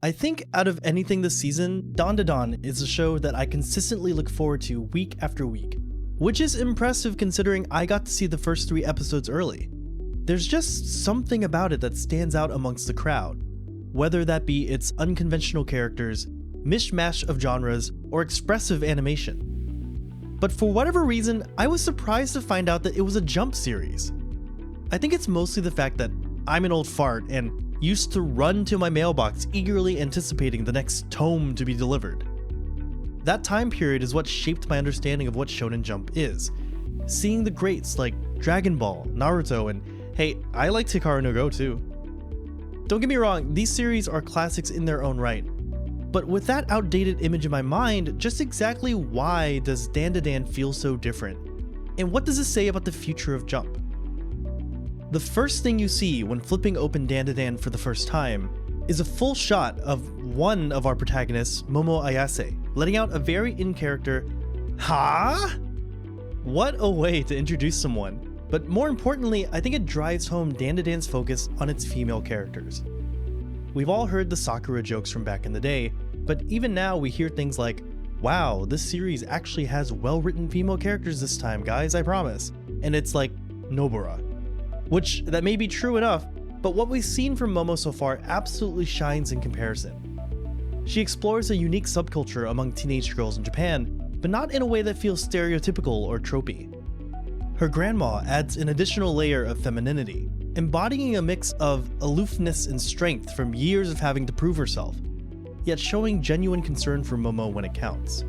I think out of anything this season, Dandadan is a show that I consistently look forward to week after week, which is impressive considering I got to see the first 3 episodes early. There's just something about it that stands out amongst the crowd, whether that be its unconventional characters, mishmash of genres, or expressive animation. But for whatever reason, I was surprised to find out that it was a Jump series. I think it's mostly the fact that I'm an old fart and used to run to my mailbox eagerly anticipating the next tome to be delivered. That time period is what shaped my understanding of what Shounen Jump is. Seeing the greats like Dragon Ball, Naruto, and hey, I like Hikaru no Go too. Don't get me wrong, these series are classics in their own right. But with that outdated image in my mind, just exactly why does Dandadan feel so different? And what does this say about the future of Jump? The first thing you see when flipping open Dandadan for the first time is a full shot of one of our protagonists, Momo Ayase, letting out a very in-character, "Huh?" What a way to introduce someone. But more importantly, I think it drives home Dandadan's focus on its female characters. We've all heard the Sakura jokes from back in the day, but even now we hear things like, wow, this series actually has well-written female characters this time, guys, I promise. And it's like, Nobara. Which, that may be true enough, but what we've seen from Momo so far absolutely shines in comparison. She explores a unique subculture among teenage girls in Japan, but not in a way that feels stereotypical or tropey. Her grandma adds an additional layer of femininity, embodying a mix of aloofness and strength from years of having to prove herself, yet showing genuine concern for Momo when it counts.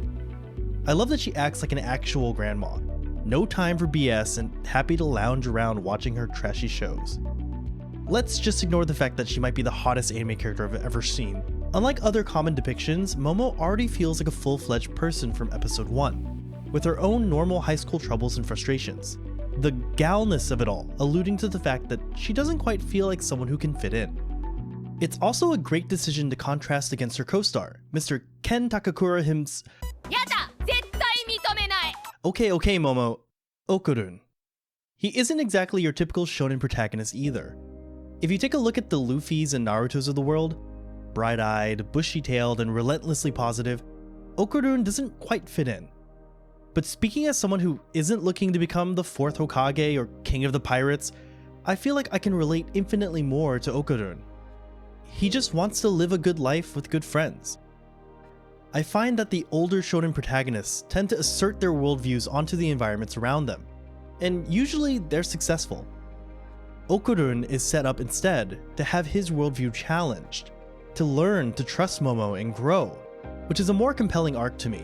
I love that she acts like an actual grandma, no time for BS and happy to lounge around watching her trashy shows. Let's just ignore the fact that she might be the hottest anime character I've ever seen. Unlike other common depictions, Momo already feels like a full-fledged person from episode 1, with her own normal high school troubles and frustrations. The galness of it all alluding to the fact that she doesn't quite feel like someone who can fit in. It's also a great decision to contrast against her co-star, Mr. Ken Takakura himself. Okay, Momo. Okurun. He isn't exactly your typical shonen protagonist either. If you take a look at the Luffys and Narutos of the world, bright-eyed, bushy-tailed, and relentlessly positive, Okurun doesn't quite fit in. But speaking as someone who isn't looking to become the 4th Hokage or King of the Pirates, I feel like I can relate infinitely more to Okurun. He just wants to live a good life with good friends. I find that the older shonen protagonists tend to assert their worldviews onto the environments around them, and usually they're successful. Okurun is set up instead to have his worldview challenged, to learn to trust Momo and grow, which is a more compelling arc to me.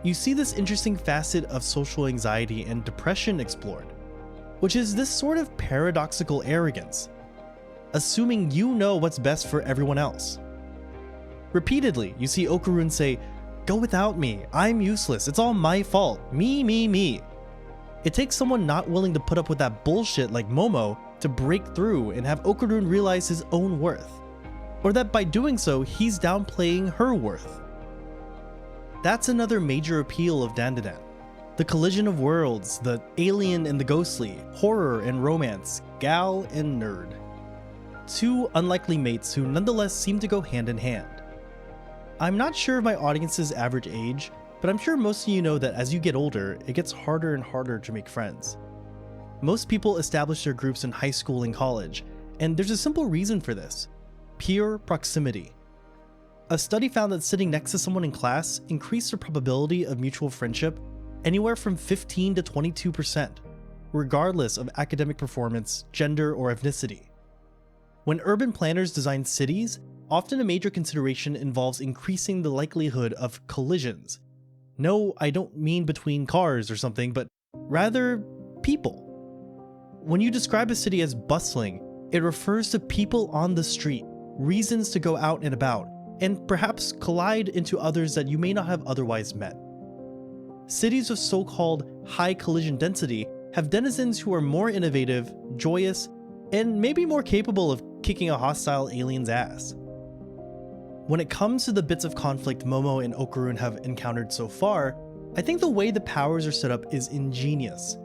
You see this interesting facet of social anxiety and depression explored, which is this sort of paradoxical arrogance, assuming you know what's best for everyone else. Repeatedly, you see Okurun say, "Go without me, I'm useless, it's all my fault, me. It takes someone not willing to put up with that bullshit like Momo to break through and have Okurun realize his own worth, or that by doing so, he's downplaying her worth. That's another major appeal of Dandadan. The collision of worlds, the alien and the ghostly, horror and romance, gal and nerd. Two unlikely mates who nonetheless seem to go hand in hand. I'm not sure of my audience's average age, but I'm sure most of you know that as you get older, it gets harder and harder to make friends. Most people establish their groups in high school and college, and there's a simple reason for this: pure proximity. A study found that sitting next to someone in class increased the probability of mutual friendship anywhere from 15 to 22%, regardless of academic performance, gender, or ethnicity. When urban planners design cities, often a major consideration involves increasing the likelihood of collisions. No, I don't mean between cars or something, but rather people. When you describe a city as bustling, it refers to people on the street, reasons to go out and about, and perhaps collide into others that you may not have otherwise met. Cities with so-called high collision density have denizens who are more innovative, joyous, and maybe more capable of kicking a hostile alien's ass. When it comes to the bits of conflict Momo and Okurun have encountered so far, I think the way the powers are set up is ingenious.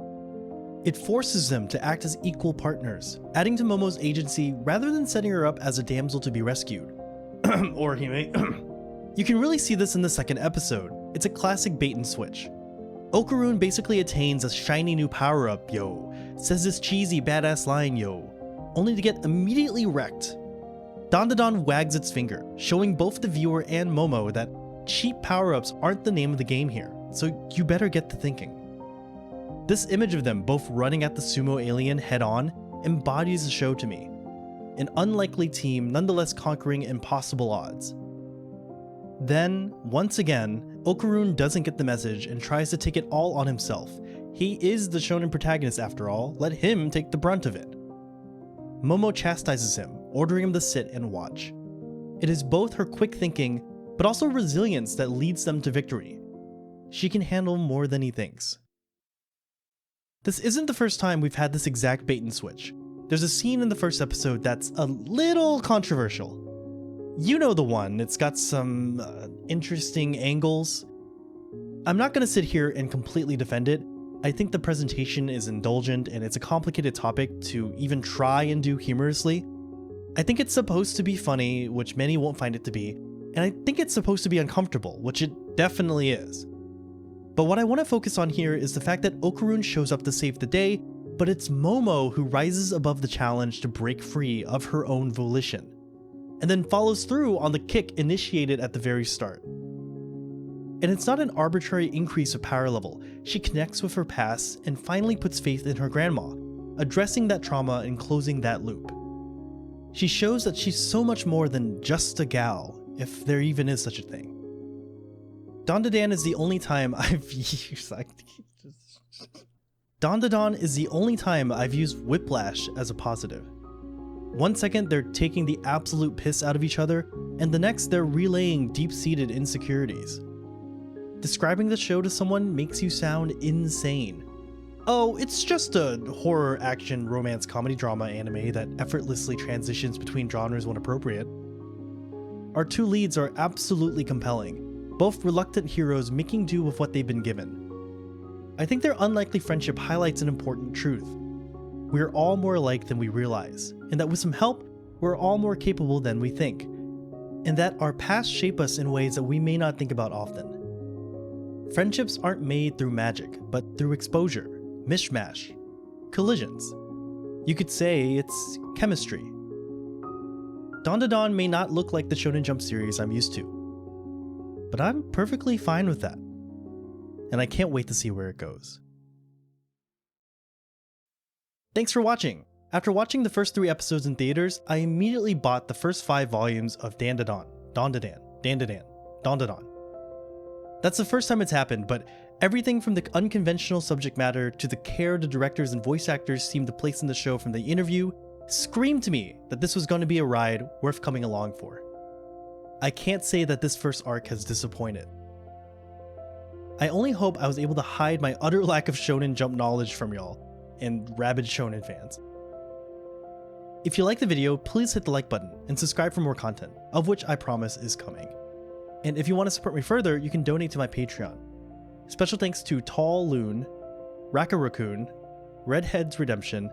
It forces them to act as equal partners, adding to Momo's agency rather than setting her up as a damsel to be rescued. or Hime. You can really see this in the second episode. It's a classic bait and switch. Okarun basically attains a shiny new power-up, yo, says this cheesy badass line, yo, only to get immediately wrecked. Dandadan wags its finger, showing both the viewer and Momo that cheap power-ups aren't the name of the game here, so you better get to thinking. This image of them both running at the sumo alien head-on embodies the show to me. An unlikely team nonetheless conquering impossible odds. Then, once again, Okarun doesn't get the message and tries to take it all on himself. He is the shonen protagonist after all, let him take the brunt of it. Momo chastises him, ordering him to sit and watch. It is both her quick thinking, but also resilience that leads them to victory. She can handle more than he thinks. This isn't the first time we've had this exact bait and switch. There's a scene in the first episode that's a little controversial. You know the one, it's got some interesting angles. I'm not gonna sit here and completely defend it. I think the presentation is indulgent and it's a complicated topic to even try and do humorously. I think it's supposed to be funny, which many won't find it to be, and I think it's supposed to be uncomfortable, which it definitely is. But what I want to focus on here is the fact that Okarun shows up to save the day, but it's Momo who rises above the challenge to break free of her own volition, and then follows through on the kick initiated at the very start. And it's not an arbitrary increase of power level. She connects with her past and finally puts faith in her grandma, addressing that trauma and closing that loop. She shows that she's so much more than just a gal, if there even is such a thing. Dandadan is the only time I've used Dandadan is the only time I've used whiplash as a positive. One second they're taking the absolute piss out of each other, and the next they're relaying deep-seated insecurities. Describing the show to someone makes you sound insane. Oh, it's just a horror, action, romance, comedy, drama anime that effortlessly transitions between genres when appropriate. Our two leads are absolutely compelling, both reluctant heroes making do with what they've been given. I think their unlikely friendship highlights an important truth. We're all more alike than we realize, and that with some help, we're all more capable than we think, and that our past shape us in ways that we may not think about often. Friendships aren't made through magic, but through exposure, mishmash, collisions. You could say it's chemistry. Dandadan may not look like the Shonen Jump series I'm used to, but I'm perfectly fine with that, and I can't wait to see where it goes. Thanks for watching! After watching the first 3 episodes in theaters, I immediately bought the first 5 volumes of Dandadan. That's the first time it's happened, but everything from the unconventional subject matter to the care the directors and voice actors seemed to place in the show from the interview screamed to me that this was going to be a ride worth coming along for. I can't say that this first arc has disappointed. I only hope I was able to hide my utter lack of Shonen Jump knowledge from y'all and rabid Shonen fans. If you like the video, please hit the like button and subscribe for more content, of which I promise is coming. And if you want to support me further, you can donate to my Patreon. Special thanks to Tall Loon, Raka Raccoon, Redhead's Redemption,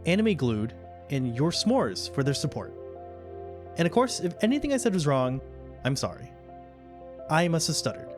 Anime Glued, and Your S'mores for their support. And of course, if anything I said was wrong, I'm sorry. I must have stuttered.